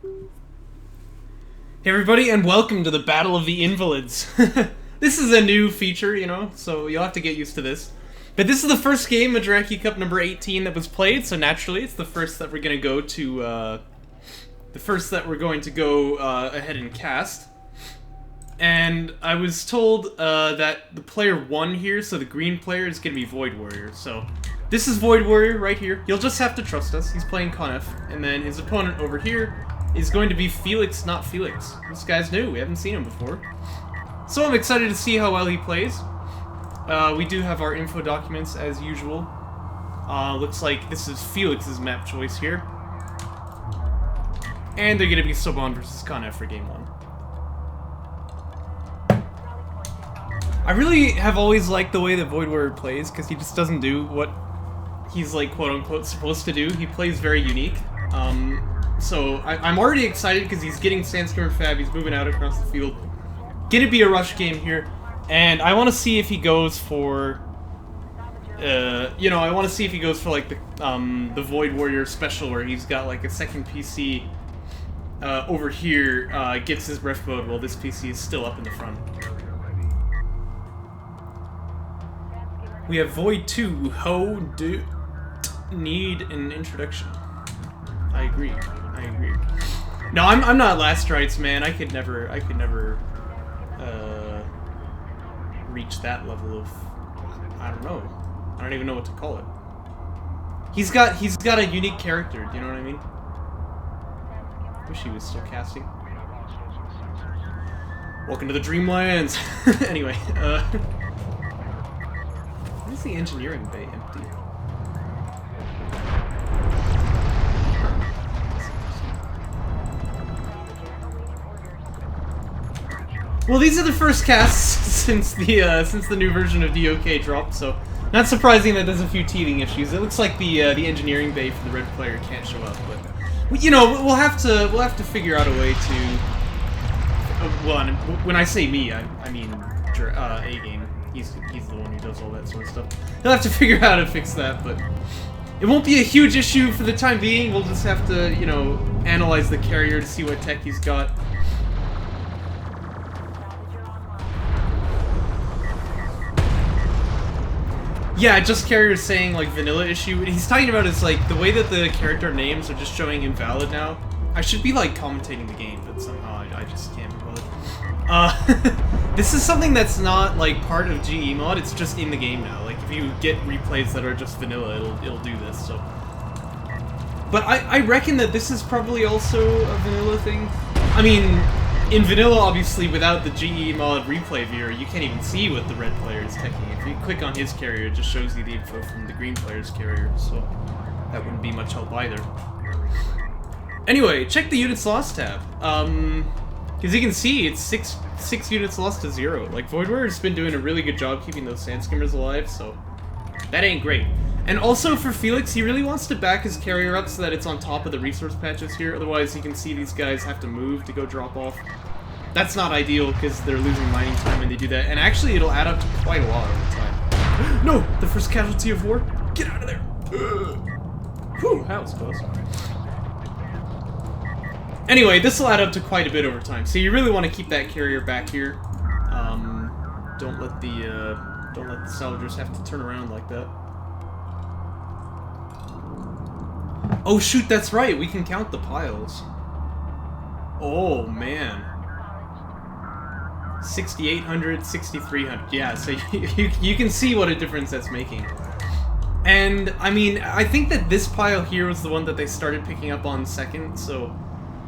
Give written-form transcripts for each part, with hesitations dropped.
Hey everybody, and welcome to the Battle of the Invalids. This is a new feature, you know, so you'll have to get used to this. But this is the first game of Jaraci Cup number 18 that was played, so naturally it's the first that we're gonna go to, ahead and cast. And I was told that the player 1 here, so the green player, is gonna be VoidWarrior. So this is VoidWarrior right here. You'll just have to trust us. He's playing Kharak, and then his opponent over here is going to be FelixNotFelix. This guy's new, we haven't seen him before. So I'm excited to see how well he plays. We do have our info documents as usual. Looks like this is Felix's map choice here. And they're going to be Soban versus Kharak for game 1. I really have always liked the way that VoidWarrior plays, because he just doesn't do what he's like quote-unquote supposed to do. He plays very unique. So I'm already excited because he's getting Sandstorm Fab, he's moving out across the field. Gonna be a rush game here, and I want to see if he goes for, I want to see if he goes for like the VoidWarrior special where he's got like a second PC over here, gets his ref mode while this PC is still up in the front. We have Void 2, need an introduction. I agree. No, I'm not last rights, man. I could never reach that level of, I don't know. I don't even know what to call it. He's got a unique character, do you know what I mean? Wish he was still casting. Welcome to the Dreamlands. Anyway, why is the engineering bay empty? Well, these are the first casts since the new version of DOK dropped, so not surprising that there's a few teething issues. It looks like the engineering bay for the red player can't show up, but you know, we'll have to figure out a way to. Well, when I say me, I mean A-Game. He's the one who does all that sort of stuff. He'll have to figure out how to fix that, but it won't be a huge issue for the time being. We'll just have to, you know, analyze the carrier to see what tech he's got. Yeah, just carrier is saying, like, vanilla issue. What he's talking about is, like, the way that the character names are just showing invalid now. I should be, like, commentating the game, but somehow I just can't be bothered. This is something that's not, like, part of GE mod, it's just in the game now. Like, if you get replays that are just vanilla, it'll do this, so. But I reckon that this is probably also a vanilla thing. I mean, in vanilla, obviously, without the GE mod replay viewer, you can't even see what the red player is teching. If you click on his carrier, it just shows you the info from the green player's carrier, so that wouldn't be much help either. Anyway, check the units lost tab. Because you can see it's six units lost to 0. Like, VoidWarrier's been doing a really good job keeping those sand skimmers alive, so that ain't great. And also for Felix, he really wants to back his carrier up so that it's on top of the resource patches here, otherwise you can see these guys have to move to go drop off. That's not ideal because they're losing mining time when they do that, and actually it'll add up to quite a lot over time. No! The first casualty of war? Get out of there! Whew, that was close. Anyway, this will add up to quite a bit over time, so you really want to keep that carrier back here. Don't let the salvagers have to turn around like that. Oh shoot, that's right, we can count the piles. Oh man. 6,800, 6,300, yeah, so you can see what a difference that's making. And, I mean, I think that this pile here was the one that they started picking up on second, so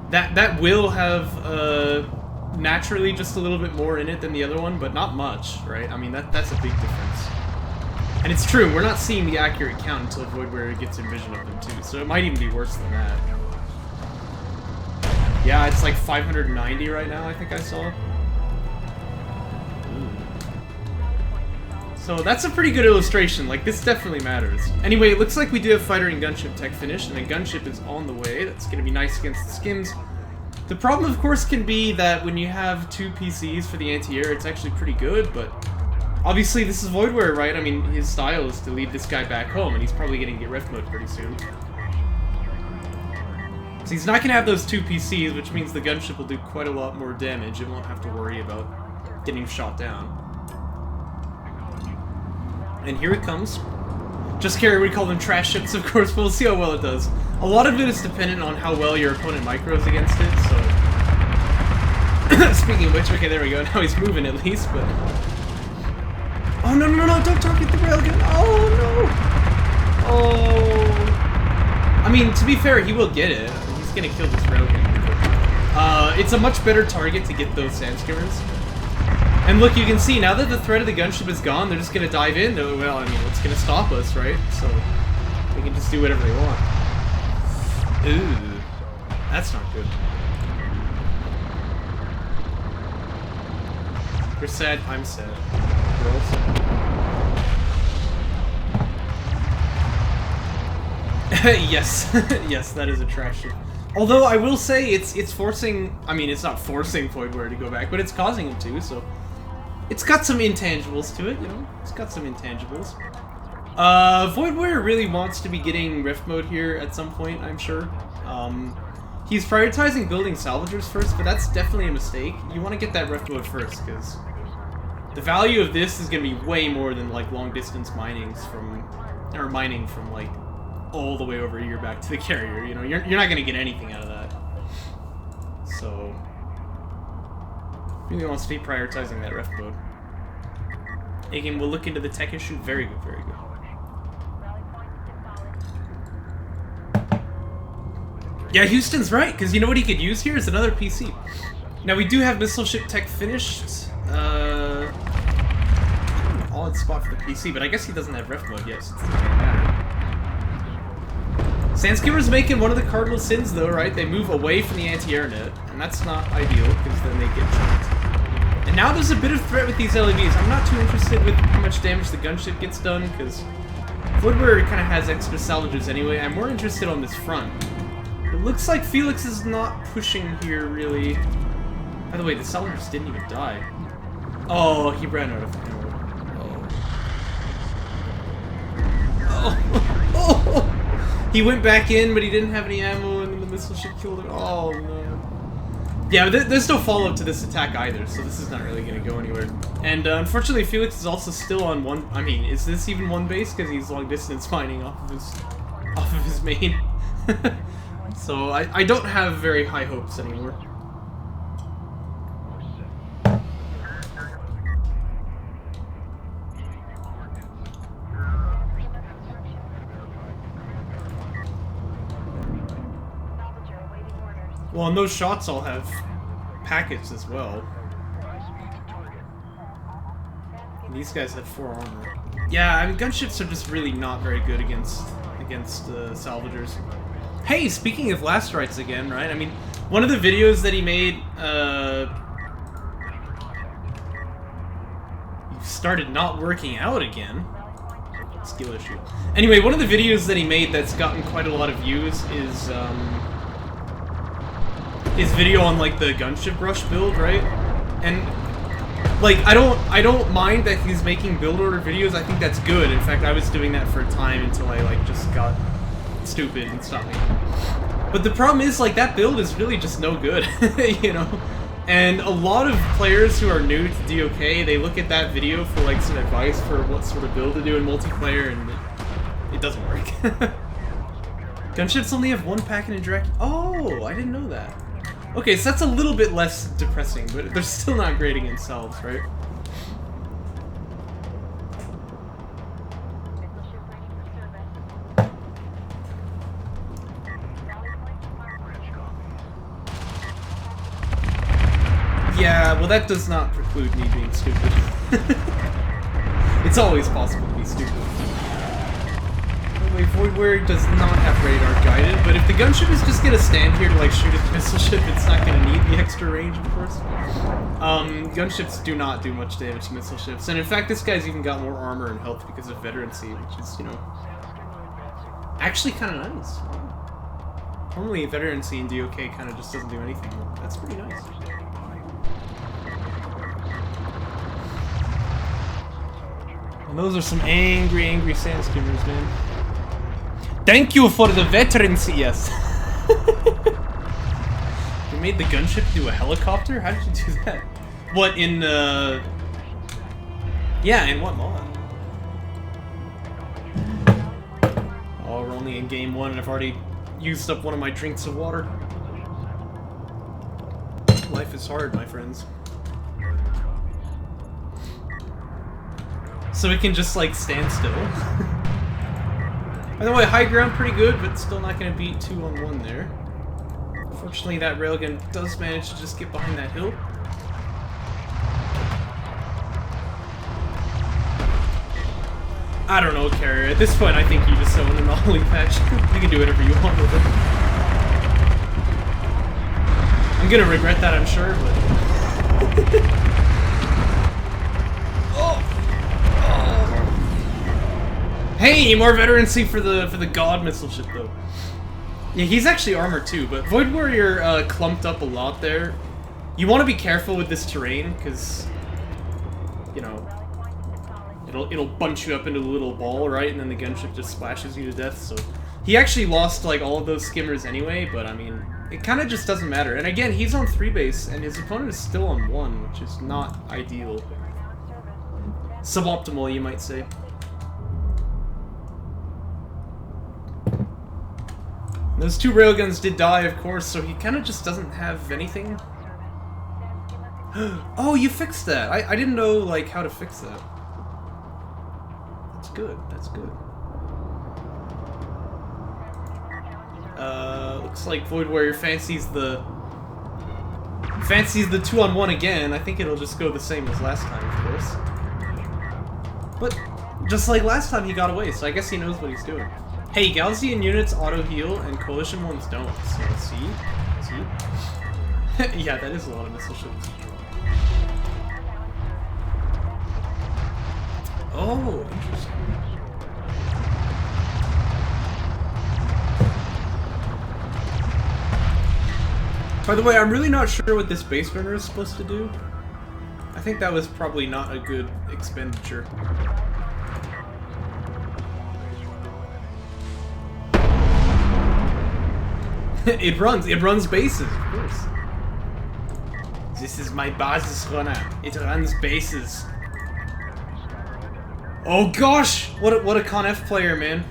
that will have, naturally just a little bit more in it than the other one, but not much, right? I mean, that's a big difference. And it's true, we're not seeing the accurate count until VoidWarrior gets a vision of them too, so it might even be worse than that. Yeah, it's like 590 right now, I think I saw. Ooh. So that's a pretty good illustration, like this definitely matters. Anyway, it looks like we do have fighter and gunship tech finished, and a gunship is on the way. That's gonna be nice against the skims. The problem, of course, can be that when you have 2 PCs for the anti-air, it's actually pretty good, but obviously this is VoidWarrior, right? I mean, his style is to lead this guy back home, and he's probably gonna get ref mode pretty soon. So he's not gonna have those 2 PCs, which means the gunship will do quite a lot more damage and won't have to worry about getting shot down. And here it comes. Just carry, we call them trash ships, of course, but we'll see how well it does. A lot of it is dependent on how well your opponent micros against it, so... Speaking of which, okay, there we go, now he's moving at least, but... Oh, no, no, no, don't target the railgun! Oh, no! Oh... I mean, to be fair, he will get it. I mean, he's gonna kill this railgun. It's a much better target to get those sand skimmers. And look, you can see, now that the threat of the gunship is gone, they're just gonna dive in. Well, I mean, what's gonna stop us, right? So, they can just do whatever they want. Ooh. That's not good. You're sad, I'm sad. We're all sad. Yes. Yes, that is a trash ship. Although, I will say, it's forcing... I mean, it's not forcing VoidWarrior to go back, but it's causing him to, so... It's got some intangibles to it, you know? It's got some intangibles. VoidWarrior really wants to be getting Rift mode here at some point, I'm sure. He's prioritizing building salvagers first, but that's definitely a mistake. You want to get that Rift mode first, because the value of this is going to be way more than, like, long-distance minings from... Or mining from, like, all the way over here back to the carrier, you know? You're not going to get anything out of that. So... Really wants to be prioritizing that ref mode. Again, we'll look into the tech issue. Very good, very good. Yeah, Houston's right, because you know what he could use here is another PC. Now, we do have missile ship tech finished. Odd spot for the PC, but I guess he doesn't have ref mode yet, so it doesn't really matter. Sandskimmer's making one of the cardinal sins, though, right? They move away from the anti-air net, and that's not ideal, because then they get jumped. And now there's a bit of threat with these LEVs. I'm not too interested with how much damage the gunship gets done, because VoidWarrior kind of has extra salvages anyway. I'm more interested on this front. It looks like Felix is not pushing here, really. By the way, the salvagers didn't even die. Oh, he ran out of ammo. Oh. Oh. He went back in, but he didn't have any ammo, and then the missile ship killed him. Oh, no. Yeah, there's no follow-up to this attack either, so this is not really going to go anywhere. And unfortunately, Felix is also still on one... I mean, is this even one base? Because he's long-distance mining off of his main. So I don't have very high hopes anymore. Well, and those shots all have packets as well. And these guys had 4 armor. Yeah, I mean, gunships are just really not very good against salvagers. Hey, speaking of last rights again, right? I mean, one of the videos that he made, started not working out again. Skill issue. Anyway, one of the videos that he made that's gotten quite a lot of views is, his video on, like, the gunship rush build, right? And, like, I don't mind that he's making build order videos. I think that's good. In fact, I was doing that for a time until I, like, just got stupid and stopped making them. But the problem is, like, that build is really just no good, you know? And a lot of players who are new to DOK, they look at that video for, like, some advice for what sort of build to do in multiplayer, and it doesn't work. Gunships only have 1 packet in Jaraci. Oh, I didn't know that. Okay, so that's a little bit less depressing, but they're still not great against salves, right? Yeah, well, that does not preclude me being stupid. It's always possible to be stupid. By the way, VoidWarrior does not have radar guided, but if the gunship is just gonna stand here to, like, shoot at the missile ship, it's not gonna need the extra range, of course. Gunships do not do much damage to missile ships, and in fact, this guy's even got more armor and health because of veterancy, which is, you know, actually kind of nice. Normally, veterancy in DOK kind of just doesn't do anything. That's pretty nice. And those are some angry, angry sandskimmers, man. Thank you for the veterancy, yes. You made the gunship do a helicopter? How did you do that? What, in, yeah, in what mod? Oh, we're only in game 1 and I've already used up one of my drinks of water. Life is hard, my friends. So we can just, like, stand still. By the way, high ground pretty good, but still not gonna beat 2-on-1 there. Fortunately, that railgun does manage to just get behind that hill. I don't know, Carrier. At this point, I think you just own an ollie patch. You can do whatever you want with it. I'm gonna regret that, I'm sure, but... Oh! Hey, more veterancy for the God missile ship, though. Yeah, he's actually armored too, but VoidWarrior clumped up a lot there. You want to be careful with this terrain, because, you know, it'll bunch you up into a little ball, right? And then the gunship just splashes you to death, so... He actually lost, like, all of those skimmers anyway, but, I mean, it kind of just doesn't matter. And again, he's on 3 base, and his opponent is still on 1, which is not ideal. Suboptimal, you might say. Those 2 railguns did die, of course, so he kind of just doesn't have anything. Oh, you fixed that! I didn't know, like, how to fix that. That's good, that's good. Looks like VoidWarrior fancies the 2-on-1 again. I think it'll just go the same as last time, of course. But, just like last time, he got away, so I guess he knows what he's doing. Hey, Gaussian units auto-heal, and Coalition ones don't, so see? See? Yeah, that is a lot of missile ships. Oh, interesting. By the way, I'm really not sure what this base burner is supposed to do. I think that was probably not a good expenditure. It runs bases, of course. This is my basis runner. It runs bases. Oh gosh! What a Con-F player, man.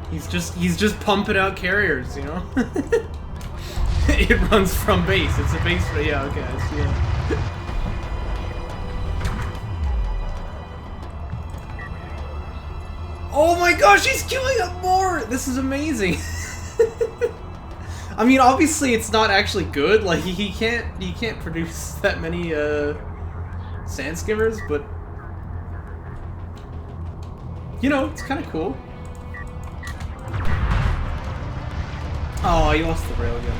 He's just pumping out carriers, you know? It runs from base. It's a base, yeah, okay, I see it. Oh my gosh, he's queuing up more! This is amazing. I mean, obviously it's not actually good. Like he can't produce that many sand skimmers, but you know, it's kind of cool. Oh, he lost the railgun.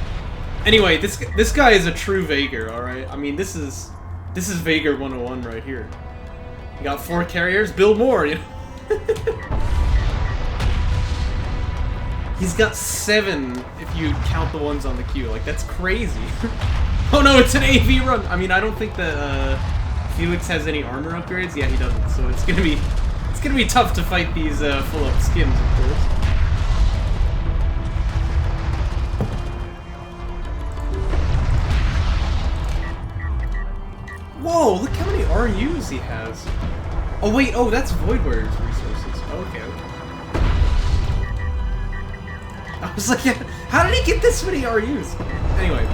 Anyway, this guy is a true Vager, all right. I mean, this is Vager 101 right here. You got 4 carriers, build more, you know. He's got 7 if you count the ones on the queue. Like, that's crazy. Oh no, it's an AV run. I mean, I don't think that Felix has any armor upgrades. Yeah, he doesn't. So it's gonna be tough to fight these full up skims, of course. Whoa, look how many RUs he has. Oh wait, oh, that's VoidWarrior's resources. Okay, okay. I was like, how did he get this many RUs? Anyway.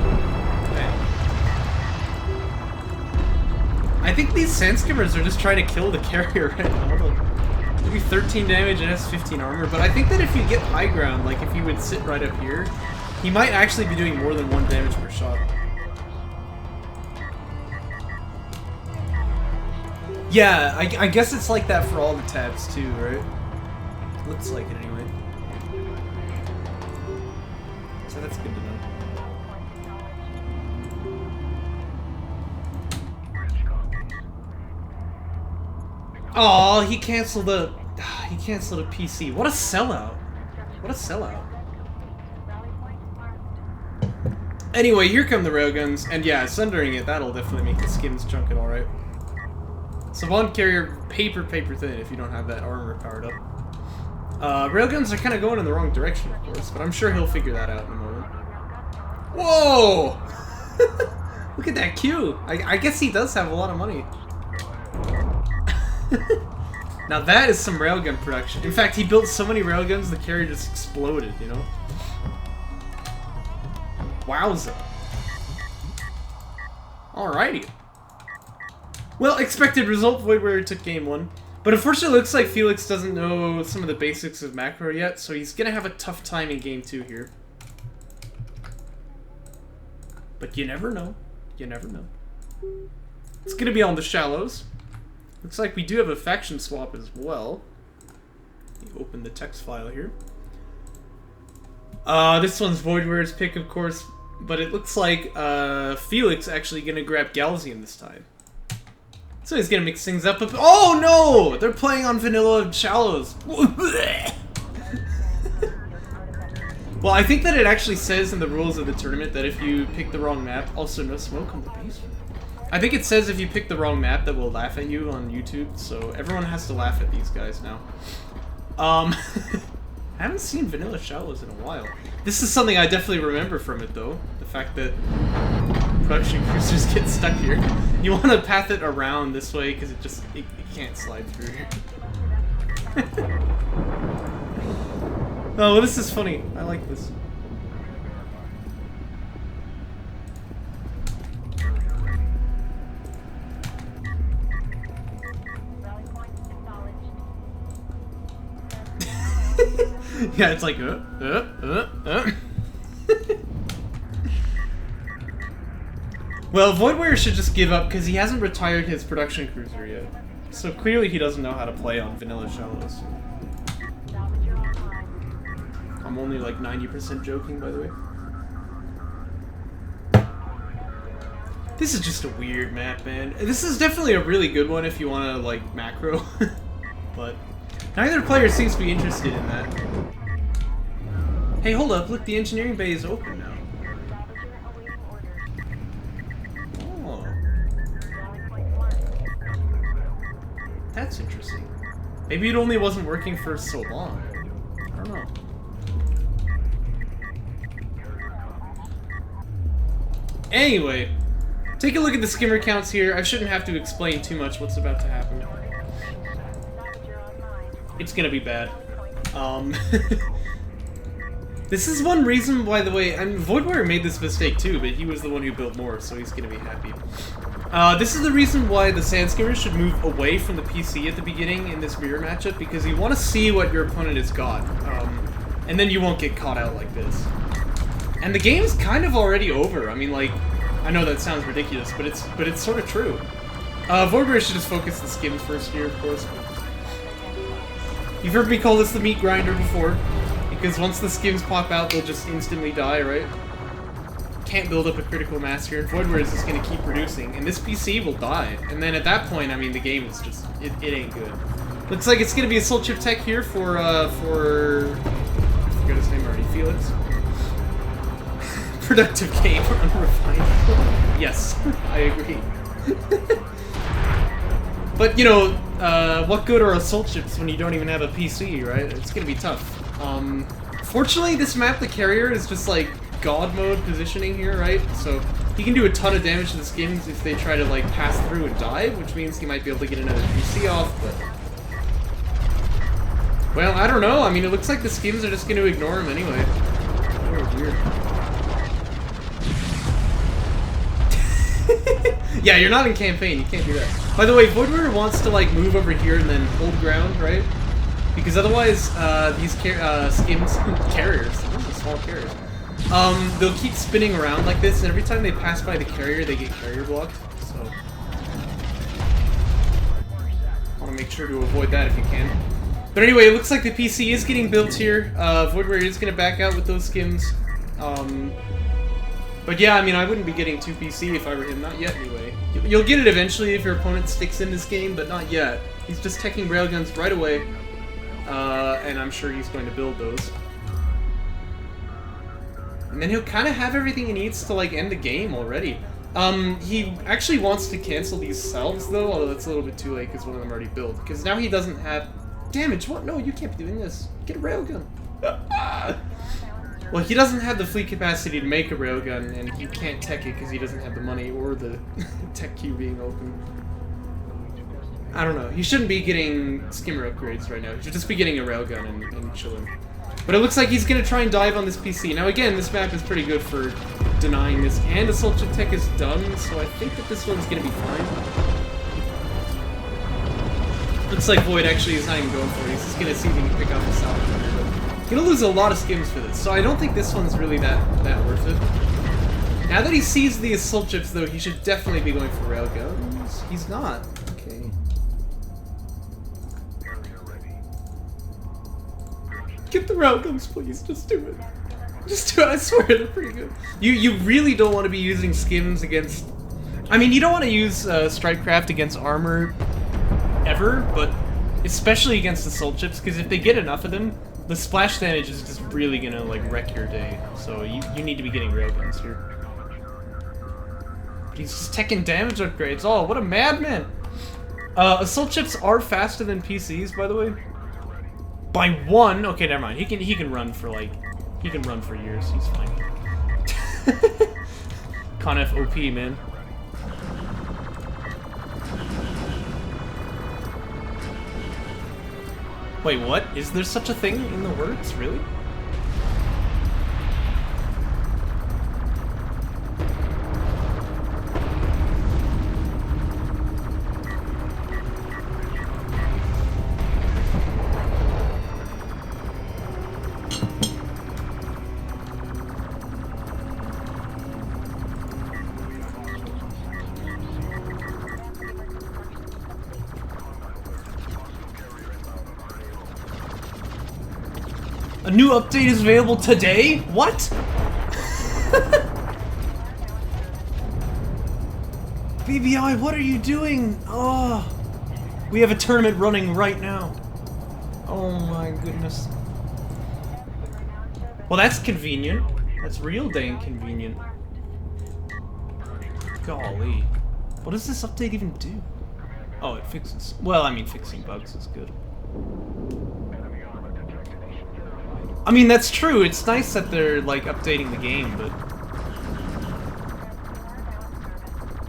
I think these sand skimmers are just trying to kill the carrier right now. Maybe 13 damage and has 15 armor, but I think that if you get high ground, like if you would sit right up here, he might actually be doing more than 1 damage per shot. Yeah, I guess it's like that for all the tabs too, right? Looks like it anyway. So that's good to know. Oh, he canceled a PC. What a sellout. What a sellout. Anyway, here come the railguns, and yeah, sundering it, that'll definitely make the skims chunk it alright. Savant carrier paper thin if you don't have that armor powered up. Railguns are kind of going in the wrong direction, of course, but I'm sure he'll figure that out in a moment. Whoa! Look at that queue. I guess he does have a lot of money. Now that is some railgun production. In fact, he built so many railguns the carrier just exploded, you know? Wowza. Alrighty. Well, expected result, VoidWarrior took game 1. But unfortunately, it looks like Felix doesn't know some of the basics of macro yet, so he's gonna have a tough time in game 2 here. But you never know. You never know. It's gonna be on the shallows. Looks like we do have a faction swap as well. Let me open the text file here. This one's VoidWarrier's pick, of course, but it looks like Felix actually gonna grab Galzian this time. So he's gonna mix things up. Oh no! They're playing on vanilla shallows. Well, I think that it actually says in the rules of the tournament that if you pick the wrong map, also no smoke on the basement. I think it says if you pick the wrong map that will laugh at you on YouTube, so everyone has to laugh at these guys now. I haven't seen vanilla shallows in a while. This is something I definitely remember from it though. The fact that production cruisers get stuck here. You want to path it around this way because it can't slide through here. Oh, well, this is funny. I like this. Yeah, it's like, Well, VoidWarrior should just give up because he hasn't retired his production cruiser yet. So clearly he doesn't know how to play on vanilla shallows. I'm only like 90% joking, by the way. This is just a weird map, man. This is definitely a really good one if you want to, like, macro. But neither player seems to be interested in that. Hey, hold up. Look, the engineering bay is open now. Oh. That's interesting. Maybe it only wasn't working for so long. I don't know. Anyway, take a look at the skimmer counts here. I shouldn't have to explain too much what's about to happen. It's gonna be bad. This is one reason, by the way, VoidWarrior made this mistake too, but he was the one who built more, so he's gonna be happy. This is the reason why the sand skimmers should move away from the PC at the beginning in this mirror matchup, because you want to see what your opponent has got, and then you won't get caught out like this. And the game's kind of already over. I mean, like, I know that sounds ridiculous, but it's sort of true. VoidWarrior should just focus the skims first here, of course. You've heard me call this the meat grinder before, because once the skims pop out, they'll just instantly die, right? Can't build up a critical mass here, and VoidWarrior is just going to keep producing, and this PC will die. And then at that point, I mean, the game is just, it ain't good. Looks like it's going to be a soul chip tech here for I forgot his name already, Felix. Productive game, unrefined. Yes, I agree. But, you know, what good are assault ships when you don't even have a PC, right? It's gonna be tough. Fortunately, this map, the carrier, is just like god mode positioning here, right? So he can do a ton of damage to the skins if they try to like pass through and dive, which means he might be able to get another PC off, but... Well, I don't know. I mean, it looks like the skins are just gonna ignore him anyway. Oh, weird. Yeah, you're not in campaign, you can't do that. By the way, VoidWarrior wants to like move over here and then hold ground, right? Because otherwise, these skins, carriers, those are small carriers, they'll keep spinning around like this, and every time they pass by the carrier, they get carrier blocked, so... want to make sure to avoid that if you can. But anyway, it looks like the PC is getting built here. VoidWarrior is going to back out with those skins. But yeah, I mean, I wouldn't be getting 2 PC if I were him. Not yet, anyway. You'll get it eventually if your opponent sticks in this game, but not yet. He's just teching railguns right away. And I'm sure he's going to build those. And then he'll kind of have everything he needs to, like, end the game already. He actually wants to cancel these salves, though, although that's a little bit too late because one of them already built. Because now he doesn't have... Damage! What? No, you can't be doing this. Get a railgun. Well, he doesn't have the fleet capacity to make a railgun, and he can't tech it because he doesn't have the money or the tech queue being open. I don't know. He shouldn't be getting skimmer upgrades right now. He should just be getting a railgun and chilling. But it looks like he's going to try and dive on this PC. Now again, this map is pretty good for denying this, and assault ship tech is done, so I think that this one's going to be fine. Looks like Void actually is not even going for it. He's just going to see if he can pick up the salvage here, but he's going to lose a lot of skims for this, so I don't think this one's really that worth it. Now that he sees the assault ships, though, he should definitely be going for railguns. He's not. Okay. Get the railguns, please. Just do it. Just do it. I swear, they're pretty good. You really don't want to be using skims against... I mean, you don't want to use Strikecraft against armor ever, but especially against assault ships, because if they get enough of them, the splash damage is just really going to, like, wreck your day. So you need to be getting railguns here. He's just taking damage upgrades. Oh, what a madman! Assault ships are faster than PCs, by the way. By 1. Okay, never mind. He can run for like years. He's fine. Conf OP, man. Wait, what? Is there such a thing in the works? Really? A new update is available today? What? BBI, what are you doing? Oh, we have a tournament running right now. Oh my goodness. Well, that's convenient. That's real dang convenient. Golly. What does this update even do? Oh, it fixes... Well, I mean, fixing bugs is good. I mean, that's true. It's nice that they're, like, updating the game, but...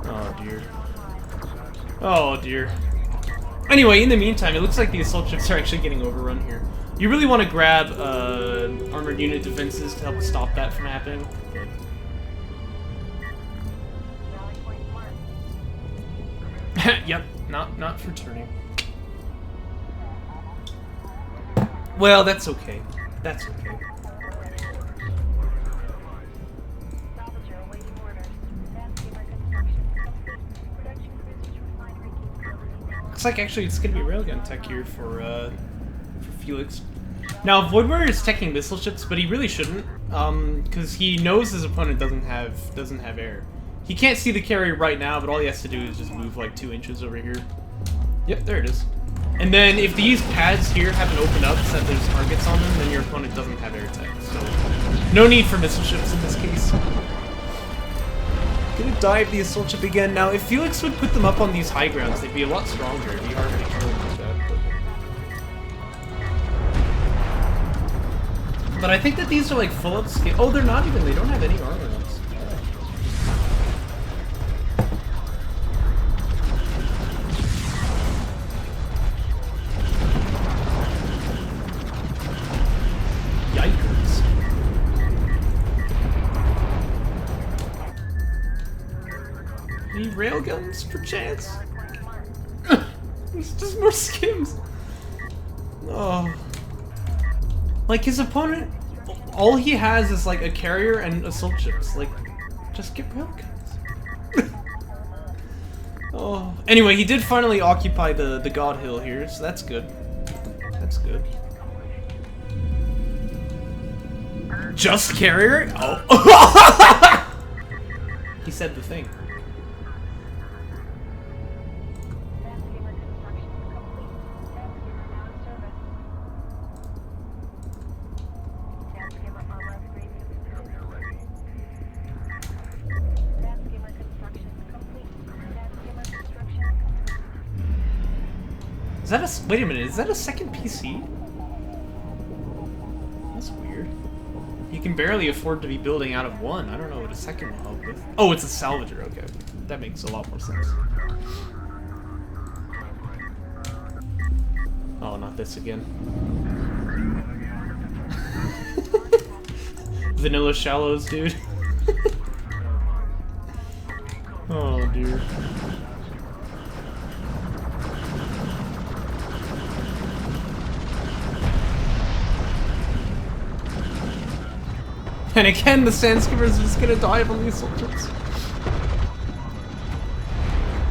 Oh, dear. Oh, dear. Anyway, in the meantime, it looks like the assault ships are actually getting overrun here. You really want to grab, armored unit defenses to help stop that from happening. Yep, not for turning. Well, that's okay. That's okay. Looks like actually it's gonna be railgun tech here for Felix. Now VoidWarrior is teching missile ships, but he really shouldn't, because he knows his opponent doesn't have air. He can't see the carrier right now, but all he has to do is just move like 2 inches over here. Yep, there it is. And then if these pads here haven't opened up so that there's targets on them, then your opponent doesn't have air tech. So no need for missile ships in this case. Gonna dive the assault ship again. Now, if Felix would put them up on these high grounds, they'd be a lot stronger. It'd be harder to kill them like that. But I think that these are like full up scale. Oh, they're not even. They don't have any armor on us. Any railguns, perchance? There's just more skims. Oh. Like, his opponent, all he has is, like, a carrier and assault ships. Like, just get railguns. Oh. Anyway, he did finally occupy the God Hill here, so that's good. That's good. Just carrier? Oh. He said the thing. Is that a... Wait a minute, is that a second PC? That's weird. can barely afford to be building out of one. I don't know what a second will help with. Oh, it's a salvager. Okay. That makes a lot more sense. Oh, not this again. Vanilla shallows, dude. Oh, dear. And again, the Sandskimmers are just gonna dive on these soldiers.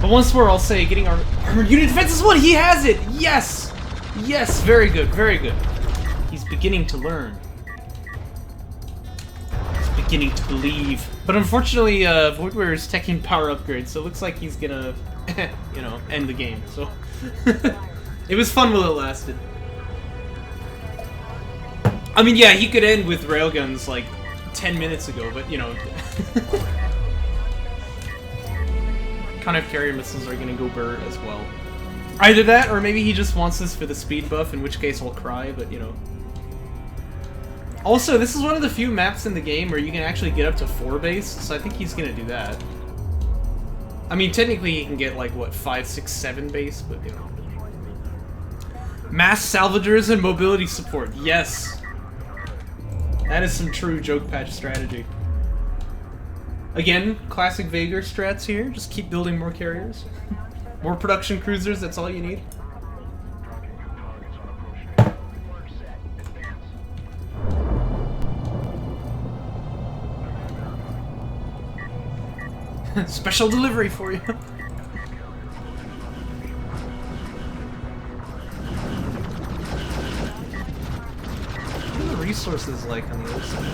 But once more, I'll say, getting our armored unit defense is what he has it! Yes! Yes, very good, very good. He's beginning to learn. He's beginning to believe. But unfortunately, VoidWarrior is taking power upgrades, so it looks like he's gonna, you know, end the game. So it was fun while it lasted. I mean, yeah, he could end with railguns like 10 minutes ago, but you know. Kind of carrier missiles are gonna go burr as well. Either that, or maybe he just wants this for the speed buff, in which case I'll cry, but you know. Also, this is one of the few maps in the game where you can actually get up to 4 base, so I think he's gonna do that. I mean, technically he can get like, what, 5, 6, 7 base, but you know. Mass salvagers and mobility support, yes! That is some true joke patch strategy. Again, classic Vaegir strats here, just keep building more carriers. More production cruisers, that's all you need. Special delivery for you. What are the resources like on the other side?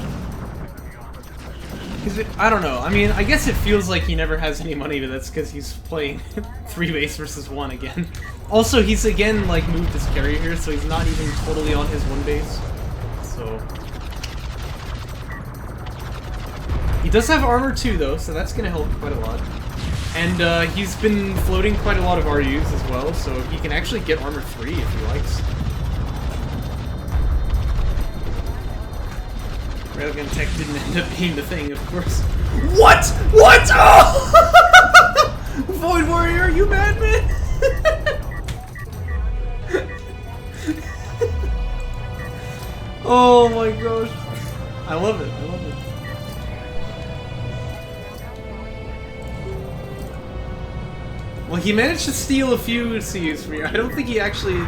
I don't know. I mean, I guess it feels like he never has any money, but that's because he's playing 3 base versus 1 again. Also, he's again, like, moved his carrier here, so he's not even totally on his 1 base. So... he does have armor too, though, so that's gonna help quite a lot. And he's been floating quite a lot of RUs as well, so he can actually get armor 3 if he likes. Railgun tech didn't end up being the thing, of course. What? What? Oh! VoidWarrior, are you mad, man? Oh my gosh. I love it, I love it. Well, he managed to steal a few Cs from here. I don't think he actually...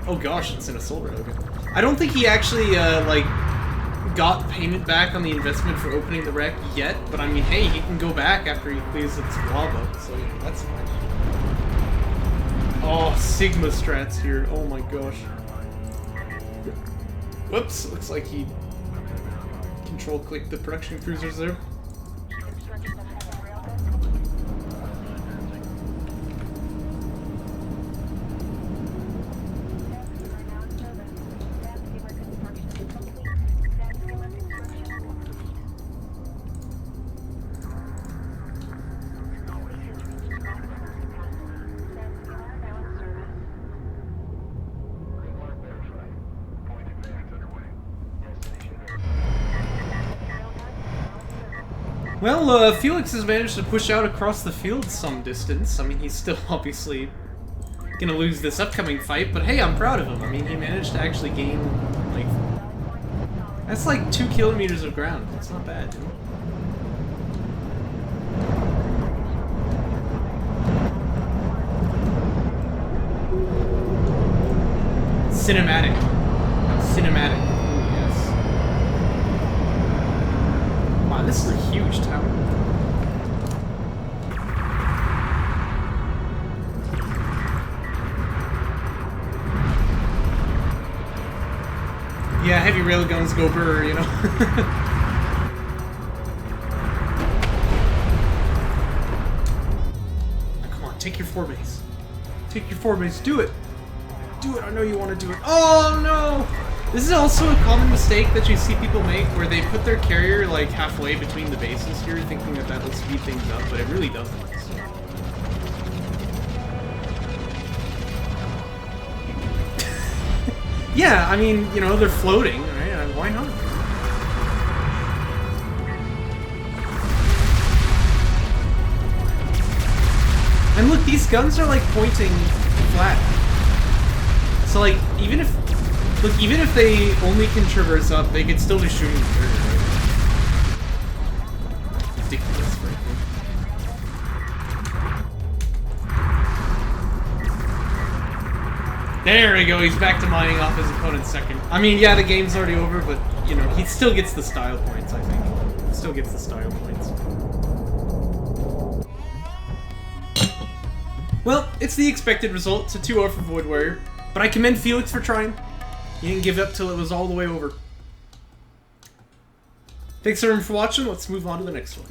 oh gosh, it's an assault railgun. I don't think he actually, like... got payment back on the investment for opening the wreck yet, but I mean, hey, he can go back after he clears its lava, so yeah, that's fine. Oh, Sigma strats here, oh my gosh. Whoops, looks like he control-clicked the production cruisers there. Well, Felix has managed to push out across the field some distance. I mean, he's still obviously gonna lose this upcoming fight, but hey, I'm proud of him. I mean, he managed to actually gain, like... that's like 2 kilometers of ground. That's not bad, dude. Cinematic. Cinematic. Ooh, yes. Wow, this is a huge tower. Yeah, heavy railguns go burr, you know. Come on, take your 4 base. Take your 4 base. Do it. Do it. I know you want to do it. Oh no! This is also a common mistake that you see people make, where they put their carrier like halfway between the bases here, thinking that that'll speed things up, but it really doesn't. So. Yeah, I mean, you know, they're floating, right? Why not? And look, these guns are like pointing flat. So like, even if they only can traverse up, they could still be shooting the trigger, right? Ridiculous, frankly. There we go, he's back to mining off his opponent's second. I mean, yeah, the game's already over, but, you know, he still gets the style points, I think. Still gets the style points. Well, it's the expected result. It's a 2-0 for VoidWarrior. But I commend Felix for trying. He didn't give up till it was all the way over. Thanks everyone for watching. Let's move on to the next one.